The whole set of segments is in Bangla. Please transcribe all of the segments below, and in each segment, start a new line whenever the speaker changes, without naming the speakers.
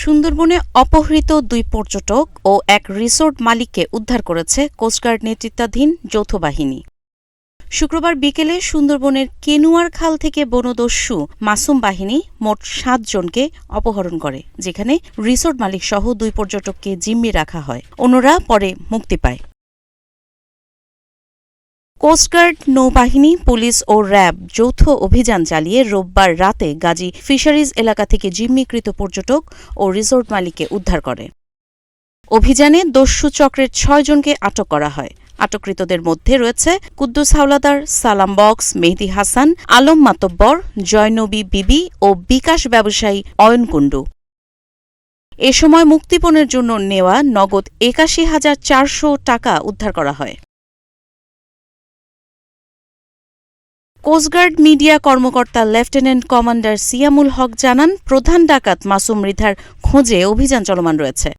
সুন্দরবনে অপহৃত ২ পর্যটক ও এক রিসোর্ট মালিককে উদ্ধার করেছে কোস্টগার্ড নেতৃত্বাধীন যৌথ বাহিনী। শুক্রবার বিকেলে সুন্দরবনের কেনুয়ার খাল থেকে বনদস্যু মাসুম বাহিনী মোট ৭ জনকে অপহরণ করে, যেখানে রিসোর্ট মালিকসহ ২ পর্যটককে জিম্মি রাখা হয়। অন্যরা পরে মুক্তি পায়। কোস্টগার্ড, নৌবাহিনী, পুলিশ ও র্যাব যৌথ অভিযান চালিয়ে রোববার রাতে গাজী ফিশারিজ এলাকা থেকে জিম্মিকৃত পর্যটক ও রিসোর্ট মালিককে উদ্ধার করে। অভিযানে দস্যু চক্রের ৬ জনকে আটক করা হয়। আটককৃতদের মধ্যে রয়েছে কুদ্দুস হাওলাদার, সালাম বক্স, মেহেদী হাসান, আলম মাতব্বর, জয়নবী বিবি ও বিকাশ ব্যবসায়ী অয়ন কুণ্ডু। এ সময় মুক্তিপণের জন্য নেওয়া নগদ ৮১,৪০০ টাকা উদ্ধার করা হয়। কোস্টগার্ড মিডিয়া কর্মকর্তা লেফটেন্যান্ট কমান্ডার সিয়ামুল হক জানান, প্রধান ডাকাত মাসুম মৃধার খোঁজে অভিযান চলমান রয়েছে।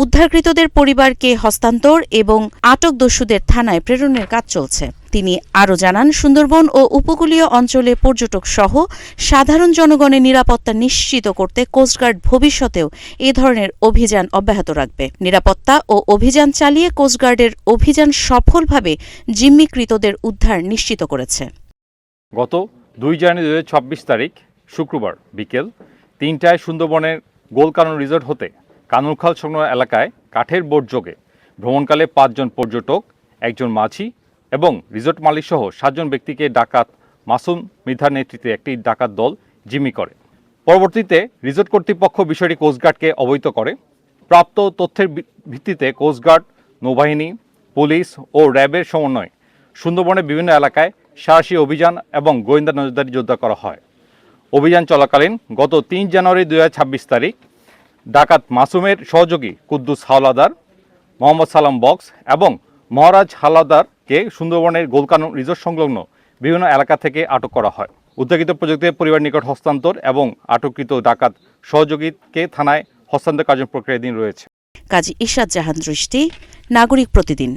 উদ্ধারকৃতদের পরিবারকে হস্তান্তর এবং আটক দস্যুদের থানায় প্রেরণের কাজ চলছে। তিনি আরও জানান, সুন্দরবন ও উপকূলীয় অঞ্চলে পর্যটক সহ সাধারণ জনগণের নিরাপত্তা নিশ্চিত করতে কোস্টগার্ড ভবিষ্যতেও এ ধরনের অভিযান অব্যাহত রাখবে। নিরাপত্তা ও অভিযান চালিয়ে কোস্টগার্ডের অভিযান সফলভাবে জিম্মিকৃতদের উদ্ধার নিশ্চিত করেছে।
গত ২ জানুয়ারি ২০২৬ তারিখ শুক্রবার বিকেল ৩টায় সুন্দরবনের গোলকানন রিসোর্ট হতে কানুরখাল সংলগ্ন এলাকায় কাঠের বোট যোগে ভ্রমণকালে ৫ জন পর্যটক, ১ জন মাঝি এবং রিসোর্ট মালিকসহ ৭ জন ব্যক্তিকে ডাকাত মাসুম মৃধার নেতৃত্বে একটি ডাকাত দল জিম্মি করে। পরবর্তীতে রিসোর্ট কর্তৃপক্ষ বিষয়টি কোস্টগার্ডকে অবহিত করে। প্রাপ্ত তথ্যের ভিত্তিতে কোস্টগার্ড, নৌবাহিনী, পুলিশ ও র্যাবের সমন্বয়ে সুন্দরবনের বিভিন্ন এলাকায় সাহসী অভিযান এবং গোয়েন্দা নজরদারি জোরদার করা হয়। অভিযান চলাকালীন গত ৩ জানুয়ারি ২০২৬ তারিখ ডাকাত মাসুমের সহযোগী কুদ্দুস হাওলাদার, মোহাম্মদ সালাম বক্স এবং মহারাজ হাওলাদারকে সুন্দরবনের গোলকানন রিসোর্ট সংলগ্ন বিভিন্ন এলাকা থেকে আটক করা হয়। উদ্ধারকৃত পর্যটকদের পরিবার নিকট হস্তান্তর এবং আটককৃত ডাকাত সহযোগীকে থানায় হস্তান্তর কার্য প্রক্রিয়াধীন রয়েছে।
কাজী ইশরাত জাহান দৃষ্টি, নাগরিক প্রতিদিন।